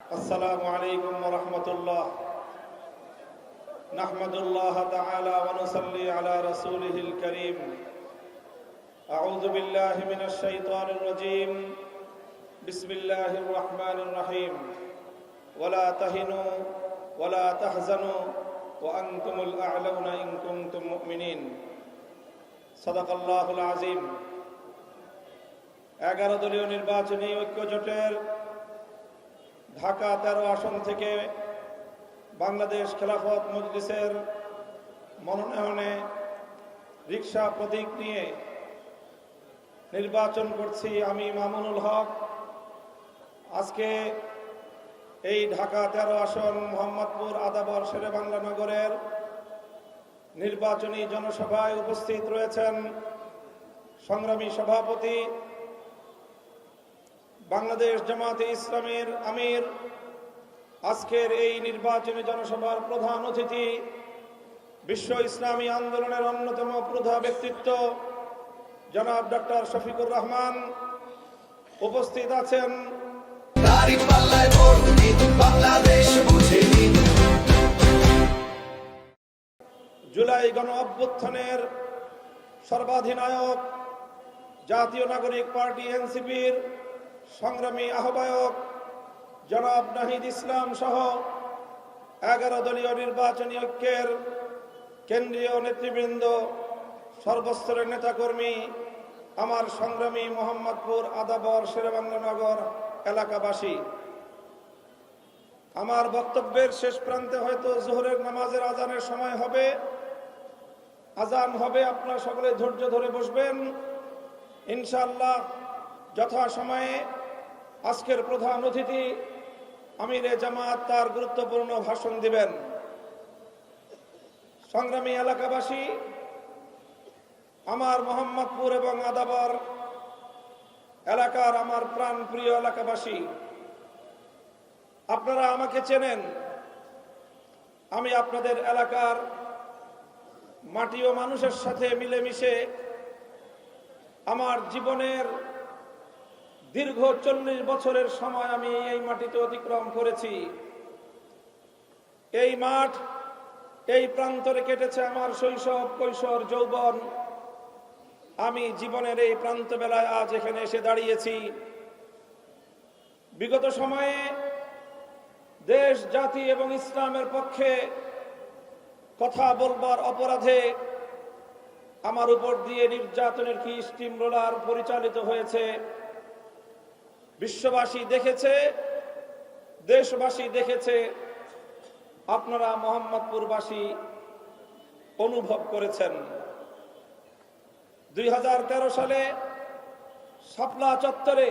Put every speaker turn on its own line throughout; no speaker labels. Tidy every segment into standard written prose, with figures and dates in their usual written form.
السلام عليكم ورحمة الله. نحمد الله تعالى ونصلي على رسوله الكريم. أعوذ بالله من الشيطان الرجيم. بسم الله الرحمن الرحيم. ولا تهنوا ولا تحزنوا وأنتم الأعلون إن كنتم مؤمنين. صدق الله العظيم. 11 দলীয় নির্বাচনী ঐক্য জোটের ঢাকা 13 আসন থেকে বাংলাদেশ খেলাফত মজলিসের মনোনয়নে রিকশা প্রতীক নিয়ে নির্বাচন করছি আমি মামুনুল হক। আজকে এই ঢাকা 13 আসন মোহাম্মদপুর আদাবর শেরেবাংলা নগরের নির্বাচনী জনসভায় উপস্থিত রয়েছেন সংগ্রামী সভাপতি বাংলাদেশ জামাতে ইসলামীর আমির, আজকের এই নির্বাচনী জনসভার প্রধান অতিথি, বিশ্ব ইসলামী আন্দোলনের অন্যতম প্রধা ব্যক্তিত্ব জনাব ডক্টর শফিকুর রহমান। উপস্থিত আছেন জুলাই গণ অভ্যুত্থানের সর্বাধিনায়ক, জাতীয় নাগরিক পার্টি এনসিপির সংগ্রামী আহ্বায়ক জনাব নাহিদ ইসলাম সহ 11 দলীয় নির্বাচনী ঐক্যের কেন্দ্রীয় নেতৃবৃন্দ, সর্বস্তরের নেতাকর্মী, আমার সংগ্রামী মোহাম্মদপুর আদাবর শেরেবাংলা নগর এলাকাবাসী, আমার বক্তব্যের শেষ প্রান্তে হয়তো জোহরের নামাজের আজানের সময় হবে, আজান হবে। আপনারা সকলে ধৈর্য ধরে বসবেন। ইনশাআল্লাহ যথাসময়ে আজকের প্রধান অতিথি আমিরে জামাত তার গুরুত্বপূর্ণ ভাষণ দিবেন। সংগ্রামী এলাকাবাসী, আমার মোহাম্মদপুর এবং আদাবর এলাকার আমার প্রাণ প্রিয় এলাকাবাসী, আপনারা আমাকে চেনেন। আমি আপনাদের এলাকার মাটি ও মানুষের সাথে মিলেমিশে আমার জীবনের দীর্ঘ 40 বছরের সময় আমি এই মাটিতে অতিক্রম করেছি। এই মাঠ, এই প্রান্তরে কেটেছে আমার শৈশব, কৈশোর, যৌবন। আমি জীবনের এই প্রান্ত বেলায় আজ এখানে এসে দাঁড়িয়েছি। বিগত সময়ে দেশ, জাতি এবং ইসলামের পক্ষে কথা বলবার অপরাধে আমার উপর দিয়ে নির্যাতনের কি স্টিম রোলার পরিচালিত হয়েছে। বিশ্ববাসী দেখেছে, দেশবাসী দেখেছে, আপনারা মোহাম্মদপুরবাসী অনুভব করেছেন। 2013 সালে শাপলা চত্বরে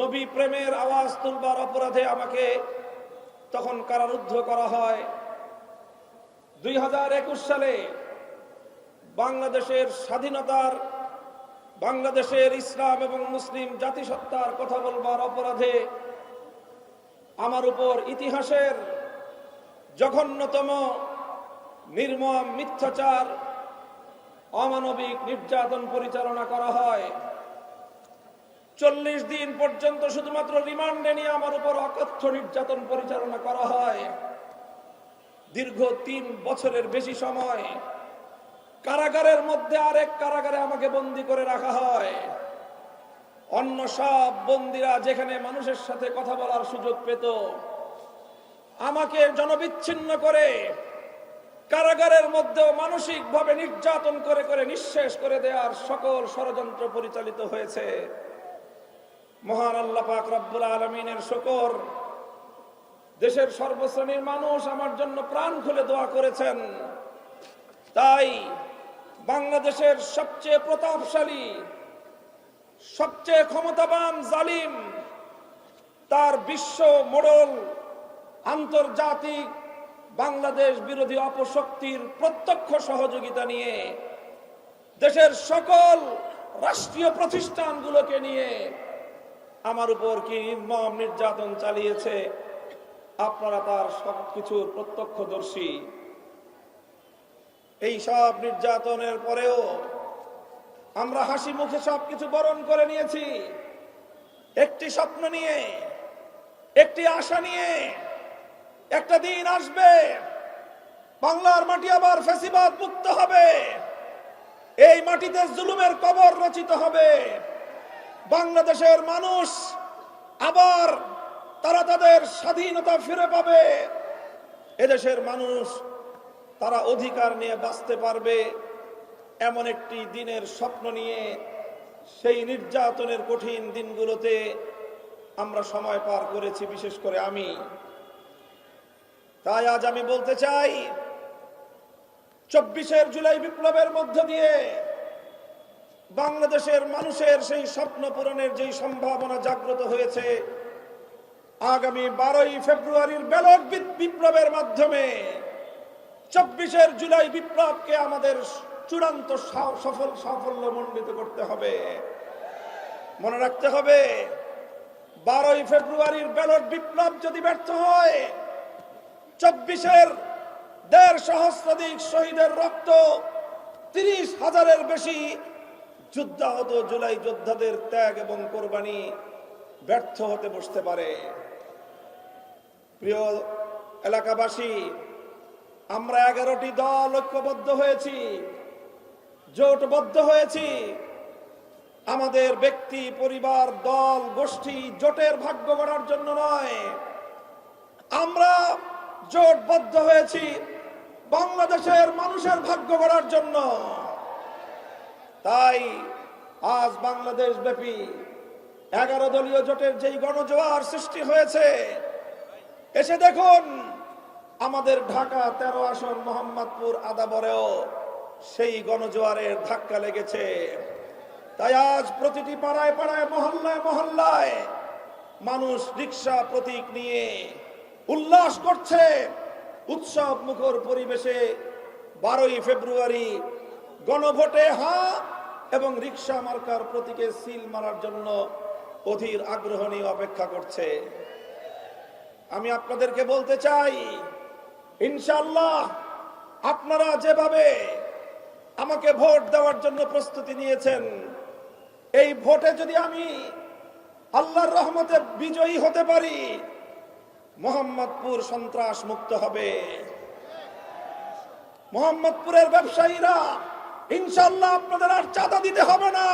নবী প্রেমের আওয়াজ তুলবার অপরাধে আমাকে তখন কারারুদ্ধ করা হয়। 2021 সালে বাংলাদেশের স্বাধীনতার, বাংলাদেশের ইসলাম এবং মুসলিম জাতিসত্তার কথা বলবার অপরাধে আমার উপর ইতিহাসের জঘন্যতম নির্মম মিথ্যাচার, অমানবিক নির্যাতন পরিচালনা করা হয়। 40 দিন পর্যন্ত শুধুমাত্র রিমান্ডে নিয়ে আমার উপর অকথ্য নির্যাতন পরিচালনা করা হয়। দীর্ঘ 3 বছরের বেশি সময় কারাগারের মধ্যে আরেক কারাগারে আমাকে বন্দী করে রাখা হয়। অন্য সব বন্দীরা যেখানে মানুষের সাথে কথা বলার সুযোগ পেত, আমাকে জনবিচ্ছিন্ন করে কারাগারের মধ্যেও মানসিকভাবে নির্যাতন করে করে নিঃশেষ করে দেওয়ার সকল ষড়যন্ত্র পরিচালিত হয়েছে। মহান আল্লাহ পাক রব্বুল আলামিনের শুকর, দেশের সর্বশ্রেণীর মানুষ আমার জন্য প্রাণ খুলে দোয়া করেছেন। তাই বাংলাদেশের সবচেয়ে প্রতাপশালী, সবচেয়ে ক্ষমতাবান জালিম, তার বিশ্ব মোড়ল আন্তর্জাতিক বাংলাদেশ বিরোধী অপশক্তির প্রত্যক্ষ সহযোগিতা নিয়ে দেশের সকল রাষ্ট্রীয় প্রতিষ্ঠানগুলোকে নিয়ে আমার উপর কি নির্মম নির্যাতন চালিয়েছে, আপনারা তার সবকিছুর প্রত্যক্ষদর্শী। এই সব নির্যাতনের পরেও আমরা হাসি মুখে সবকিছু বরণ করে নিয়েছি একটি স্বপ্ন নিয়ে, একটি আশা নিয়ে, একটা দিন আসবে বাংলার মাটি আবার ফ্যাসিবাদ মুক্ত হবে, এই মাটিতে জুলুমের কবর রচিত হবে, বাংলাদেশের মানুষ আবার তারা তাদের স্বাধীনতা ফিরে পাবে, এদেশের মানুষ তারা অধিকার নিয়ে বাঁচতে পারবে, এমন একটি দিনের স্বপ্ন নিয়ে সেই নির্যাতনের কঠিন দিনগুলোতে আমরা সময় পার করেছি, বিশেষ করে আমি। তাই আজ আমি বলতে চাই, 24 জুলাই বিপ্লবের মধ্য দিয়ে বাংলাদেশের মানুষের সেই স্বপ্ন পূরণের যেই সম্ভাবনা জাগ্রত হয়েছে, আগামী 12 ফেব্রুয়ারির ব্যালট বিপ্লবের মাধ্যমে 24 জুলাই বিপ্লবকে আমাদের চূড়ান্ত সাফল্য মণ্ডিত করতে হবে। মনে রাখতে হবে, 12 ফেব্রুয়ারির ব্যালট বিপ্লব যদি ব্যর্থ হয়, 24 দেড় সহস্রাধিক শহীদের রক্ত, 30,000-এর বেশি যুদ্ধাহত জুলাই যোদ্ধাদের ত্যাগ এবং কোরবানি ব্যর্থ হতে বসতে পারে। প্রিয় এলাকাবাসী, আমরা 11টি দল ঐক্যবদ্ধ হয়েছি, জোটবদ্ধ হয়েছি। আমাদের ব্যক্তি, পরিবার, দল, গোষ্ঠী, জোটের ভাগ্য গড়ার জন্য নয়, আমরা জোটবদ্ধ হয়েছি বাংলাদেশের মানুষের ভাগ্য গড়ার জন্য। তাই আজ বাংলাদেশ ব্যাপী 11 দলীয় জোটের যেই গণজোয়ার সৃষ্টি হয়েছে, এসে দেখুন আমাদের ঢাকা 13 আসন মোহাম্মদপুর আদাবরেও সেই গণজোয়ারের ধাক্কা লেগেছে। তাই আজ প্রতিটি পাড়ায় পাড়ায়, মহল্লায় মহল্লায় মানুষ রিক্সা প্রতীক নিয়ে উল্লাস করছে। উৎসব মুখর পরিবেশে 12 ফেব্রুয়ারি গণভোটে হ্যাঁ এবং রিক্সা মার্কার প্রতীকে সিল মারার জন্য অধীর আগ্রহ নিয়ে অপেক্ষা করছে। আমি আপনাদেরকে বলতে চাই, ইনশাআল্লাহ আপনারা যেভাবে আমাকে ভোট দেওয়ার জন্য প্রস্তুতি নিয়েছেন, এই ভোটে যদি আমি আল্লাহর রহমতে বিজয়ী হতে পারি, মোহাম্মদপুর সন্ত্রাস মুক্ত হবে। মোহাম্মদপুরের ব্যবসায়ীরা ইনশাআল্লাহ আপনাদের আর চাঁদা দিতে হবে না।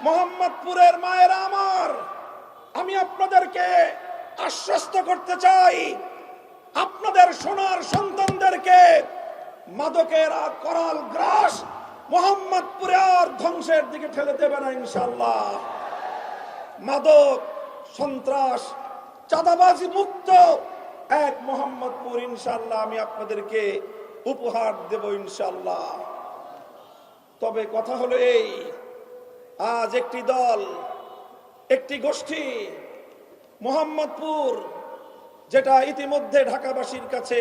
মোহাম্মদপুরের মায়েরা আমার, আমি আপনাদেরকে আশ্বস্ত করতে চাই, আপনাদের সোনার সন্তানদেরকে মাদকের করাল গ্রাস মোহাম্মদপুরে আর ধ্বংসের দিকে ঠেলে দেবে না ইনশাআল্লাহ। মাদক, সন্ত্রাস, চাঁদাবাজি মুক্ত এক মোহাম্মদপুর ইনশাআল্লাহ আমি আপনাদেরকে উপহার দেব ইনশাআল্লাহ। তবে কথা হলো এই, আজ একটি দল, একটি গোষ্ঠী মোহাম্মদপুর, যেটা ইতিমধ্যে ঢাকাবাসীর কাছে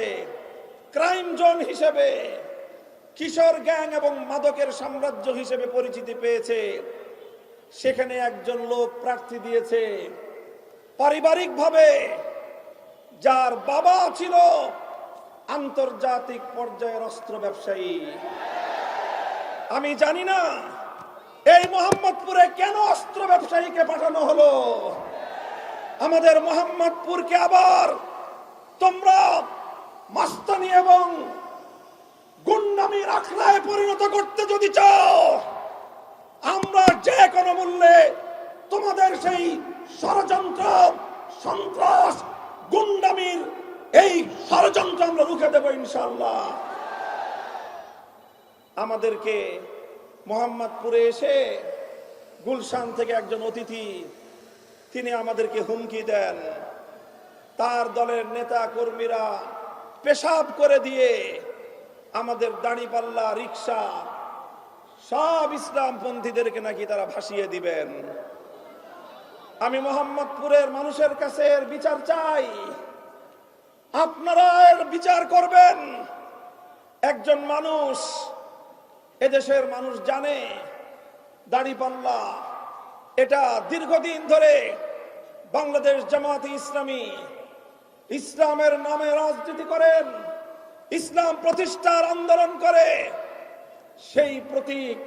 ক্রাইম জোন হিসেবে, কিশোর গ্যাং এবং মাদকের সাম্রাজ্য হিসেবে পরিচিতি পেয়েছে, সেখানে একজন লোক প্রার্থী দিয়েছে পারিবারিকভাবে, যার বাবা ছিল আন্তর্জাতিক পর্যায়ের অস্ত্র ব্যবসায়ী। আমি জানি না এই মোহাম্মদপুরে কেন অস্ত্র ব্যবসায়ীকে পাঠানো হলো। আমাদের মোহাম্মদপুরকে আবার তোমরা মাস্তানি এবং গুন্ডামির আখড়ায় পরিণত করতে যদি চাও, আমরা যে কোনো মূল্যে তোমাদের সেই ষড়যন্ত্র, সন্ত্রাস, গুন্ডামির এই ষড়যন্ত্র আমরা রুখে দেব ইনশাআল্লাহ। আমাদেরকে মোহাম্মদপুরে এসে গুলশান থেকে একজন অতিথি, তিনি আমাদেরকে হুমকি দেন, তার দলের নেতা কর্মীরা পেশাব করে দিয়ে আমাদের দাঁড়িপাল্লা, রিক্সা সব ইসলামপন্থীদেরকে নাকি তারা ভাসিয়ে দিবেন। আমি মোহাম্মদপুরের মানুষের কাছে এর বিচার চাই, আপনারা এর বিচার করবেন। একজন মানুষ, এদেশের মানুষ জানে দাঁড়িপাল্লা এটা দীর্ঘদিন ধরে বাংলাদেশ জামায়াতে ইসলামী ইসলামের নামে রাজনীতি করেন, ইসলাম প্রতিষ্ঠার আন্দোলন করে। সেই প্রতীক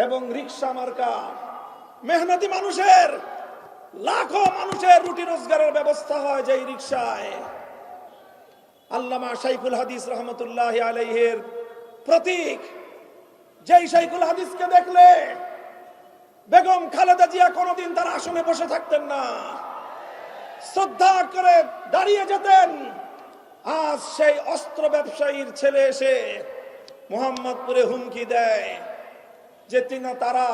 এবং রিক্সা মার্কা মেহনতি মানুষের লাখো মানুষের রুটি রোজগারের ব্যবস্থা হয় যেই রিকশায়। আল্লামা শাইখুল হাদিস রহমতুল্লাহ আলাইহির প্রতীক, যেই শাইখুল হাদিসকে দেখলে বেগম খালেদা জিয়া কোনোদিন তার আসনে বসে থাকতেন না, শ্রদ্ধা করে দাঁড়িয়ে যেতেন। আজ সেই অস্ত্র ব্যবসায়ীর ছেলে এসে মোহাম্মদপুরে হুমকি দেয় যে তারা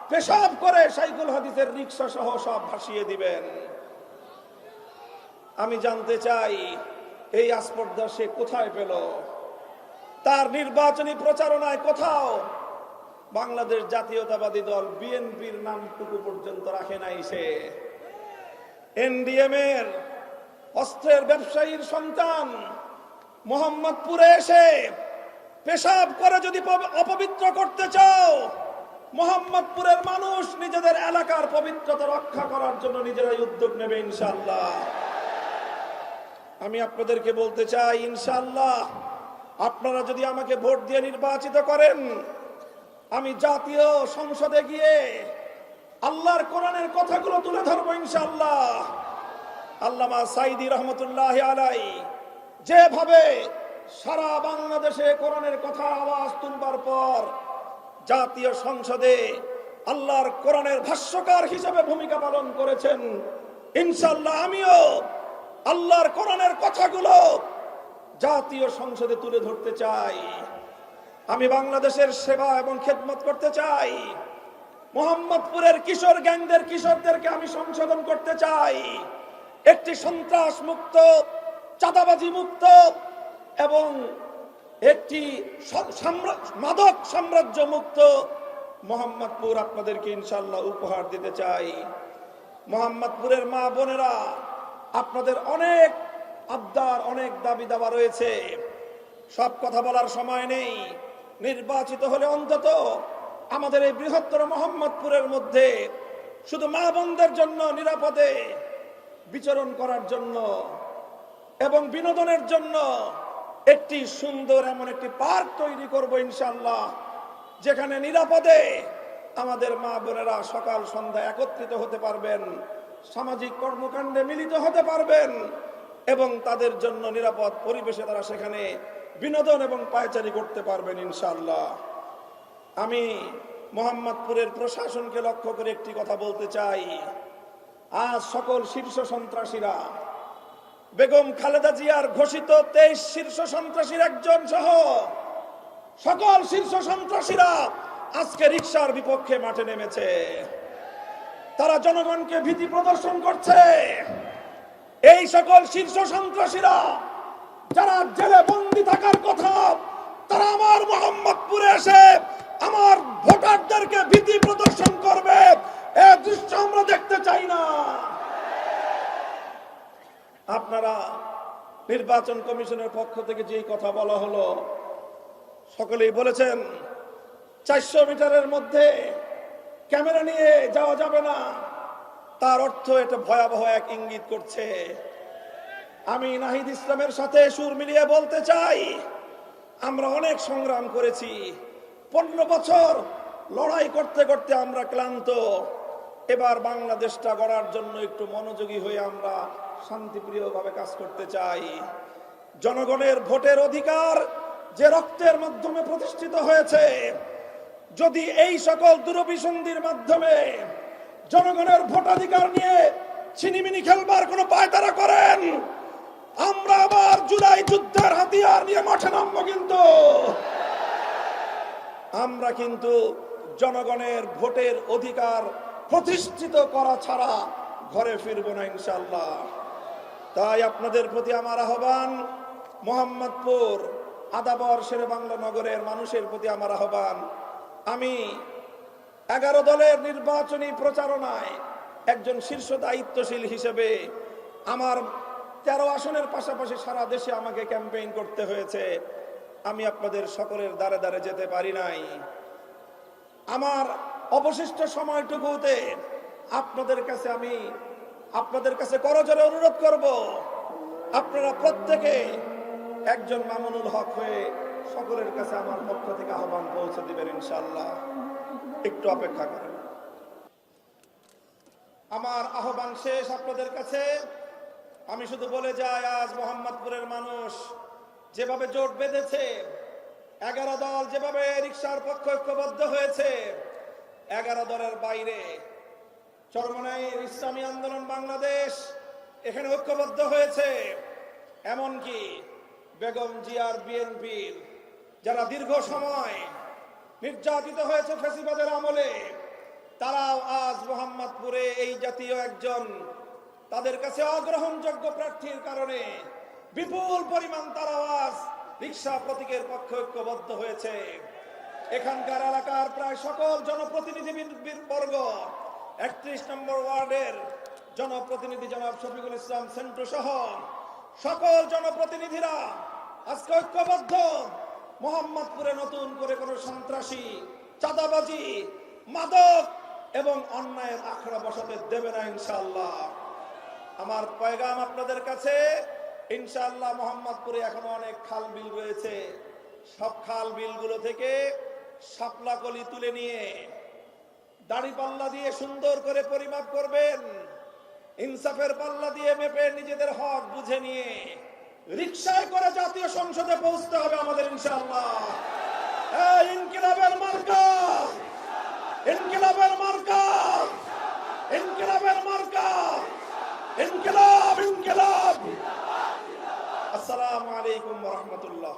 পেশাব করে শাইখুল হাদিসের রিকশা সহ সব ভাসিয়ে দিবেন। আমি জানতে চাই এই আস্পর্ধা সে কোথায় পেল? তার নির্বাচনী প্রচারণায় কোথাও বাংলাদেশ জাতীয়তাবাদী দল বিএনপির নামটুকু পর্যন্ত রাখে নাই। সে এনডিএম এর অস্ত্রের ব্যবসায়ীর সন্তান মোহাম্মদপুরে এসে পেশাব করে যদি অপবিত্র করতে চাও, মোহাম্মদপুরের মানুষ নিজেদের এলাকার পবিত্রতা রক্ষা করার জন্য নিজেরাই উদ্যোগ নেবে ইনশাআল্লাহ। আমি আপনাদেরকে বলতে চাই, ইনশাআল্লাহ আপনারা যদি আমাকে ভোট দিয়ে নির্বাচিত করেন, আমি জাতীয় সংসদে গিয়ে আল্লাহর কোরআনের কথাগুলো তুলে ধরবো ইনশাআল্লাহ। আল্লামা সাইদি রহমতুল্লাহ আলাইহি যেভাবে সারা বাংলাদেশে কোরআনের কথা আওয়াজ তুলবার পর জাতীয় সংসদে আল্লাহর কোরআনের ভাষ্যকার হিসেবে ভূমিকা পালন করেছেন, ইনশাআল্লাহ আমিও আল্লাহর কোরআনের কথাগুলো জাতীয় সংসদে তুলে ধরতে চাই। আমি বাংলাদেশের সেবা এবং খেদমত করতে চাই। মোহাম্মদপুরের কিশোর গ্যাংদের কিশোরদেরকে আমি সংশোধন করতে চাই। একটি সন্ত্রাস মুক্ত, চাঁদাবাজি মুক্ত এবং একটি মাদক সাম্রাজ্য মুক্ত মোহাম্মদপুর আপনাদেরকে ইনশাআল্লাহ উপহার দিতে চাই। মোহাম্মদপুরের মা বোনেরা, আপনাদের অনেক আবদার, অনেক দাবি দাবা রয়েছে, সব কথা বলার সময় নেই। নির্বাচিত হলে অন্তত আমাদের এই বৃহত্তর মোহাম্মদপুরের মধ্যে শুধু মা বোনদের জন্য নিরাপদে বিচরণ করার জন্য এবং বিনোদনের জন্য একটি সুন্দর এমন একটি পার্ক তৈরি করব ইনশাআল্লাহ, যেখানে নিরাপদে আমাদের মা বোনেরা সকাল সন্ধ্যা একত্রিত হতে পারবেন, সামাজিক কর্মকাণ্ডে মিলিত হতে পারবেন এবং তাদের জন্য নিরাপদ পরিবেশে তারা সেখানে বিনোদন এবং পায়চারি করতে পারবেন ইনশাআল্লাহ। আমি মোহাম্মদপুরের প্রশাসনকে লক্ষ্য করে একটি কথা বলতে চাই। আজ সকল শীর্ষ সন্ত্রাসীরা, বেগম খালেদা জিয়ার ঘোষিত 23 শীর্ষ সন্ত্রাসীর একজন সহ সকল শীর্ষ সন্ত্রাসীরা আজকে রিকশার বিপক্ষে মাঠে নেমেছে। তারা জনগণকে ভীতি প্রদর্শন করছে। এই সকল শীর্ষ সন্ত্রাসীরা যারা জেলে বন্দী থাকার কথা, তারা আমার মোহাম্মদপুরে এসে আমার ভোটারদেরকে ভীতি প্রদর্শন করবে, এই দৃশ্য আমরা দেখতে চাই না। আপনারা নির্বাচন কমিশনের পক্ষ থেকে যে কথা বলা হলো, সকলেই বলেছেন 400 মিটারের মধ্যে ক্যামেরা নিয়ে যাওয়া যাবে না। তার অর্থ এটা ভয়াবহ এক ইঙ্গিত করছে। আমি নাহিদ ইসলামের সাথে সুর মিলিয়ে বলতে চাই, আমরা অনেক সংগ্রাম করেছি, 15 বছর লড়াই করতে করতে আমরা ক্লান্ত। এবার বাংলাদেশটা গড়ার জন্য একটু মনোযোগী হয়ে আমরা শান্তিপ্রিয়ভাবে কাজ করতে চাই। জনগণের ভোটের অধিকার যে রক্তের মাধ্যমে প্রতিষ্ঠিত হয়েছে, যদি এই সকল দুরভিসন্ধির মাধ্যমে জনগণের ভোটাধিকার নিয়ে ছিনিমিনি খেলবার কোনো পায়তারা করেন, আমরা আবার জুলাই যুদ্ধের হাতিয়ার নিয়ে মাঠে নামবো। আমরা কিন্তু জনগণের ভোটের অধিকার প্রতিষ্ঠিত করা ছাড়া ঘরে ফিরবো না ইনশাআল্লাহ। তাই আপনাদের প্রতি আমার আহ্বান, মোহাম্মদপুর আদাবর শেরে বাংলা নগরের মানুষের প্রতি আমার আহ্বান, আমি 11 দলের নির্বাচনী প্রচারণায় একজন শীর্ষ দায়িত্বশীল হিসেবে আমার 13 আসনের পাশাপাশি সারা দেশে আমাকে ক্যাম্পেইন করতে হয়েছে। আমি আপনাদের সকলের দ্বারে দ্বারে যেতে পারি নাই। আমার অবশিষ্ট সময়টুকুতে আপনাদের কাছে করজোরে অনুরোধ করব, আপনারা প্রত্যেকে একজন মামুনুল হক হয়ে সকলের কাছে আমার পক্ষ থেকে আহ্বান পৌঁছে দিবেন ইনশাআল্লাহ। একটু অপেক্ষা করেন। আমার আহ্বান শেষ আপনাদের কাছে। আমি শুধু বলে যাই, আজ মোহাম্মদপুরের মানুষ যেভাবে জোট বেঁধেছে, 11 দল যেভাবে রিকশার পক্ষে ঐক্যবদ্ধ হয়েছে, 11 দলের বাইরে চরমনাইর ইসলামী আন্দোলন বাংলাদেশ এখানে ঐক্যবদ্ধ হয়েছে। এমনকি বেগম জিয়ার বিএনপির যারা দীর্ঘ সময় নির্যাতিত হয়েছে ফ্যাসিবাদের আমলে, তারাও আজ মোহাম্মদপুরে এই জাতীয় একজন তাদের কাছে অগ্রহণযোগ্য প্রার্থীর কারণে বিপুল পরিমাণ তারাও আজ রিকশা প্রতীকের পক্ষে ঐক্যবদ্ধ হয়েছে। এখানকার এলাকার প্রায় সকল জনপ্রতিনিধি বর্গ, 31 নম্বর ওয়ার্ডের জনপ্রতিনিধি জনাব শফিকুল ইসলাম সেন্টু সহ সকল জনপ্রতিনিধিরা আজকে ঐক্যবদ্ধ। মোহাম্মদপুরে নতুন করে কোন সন্ত্রাসী, চাঁদাবাজি, মাদক এবং অন্যায়ের আখড়া বসাতে দেবে না ইনশাআল্লাহ। আমার পয়গাম আপনাদের কাছে, ইনশাআল্লাহ মোহাম্মদপুরে এখনো অনেক খাল বিল রয়েছে। সব খাল বিলগুলো থেকে শাপলা কলি তুলে নিয়ে দাড়ি পাল্লা দিয়ে সুন্দর করে পরিমাপ করবেন, ইনসাফের পাল্লা দিয়ে মেপে নিজেদের হক বুঝে নিয়ে রিকশায় করে জাতীয় সংসদে পৌঁছতে হবে আমাদের ইনশাআল্লাহ। ইনকিলাবের মার্কা, ইনকিলাবের মার্কা, ইনকিলাবের মার্কা, ইনকিলাব, ইনকিলাব। আসসালামু আলাইকুম ওয়া রাহমাতুল্লাহ।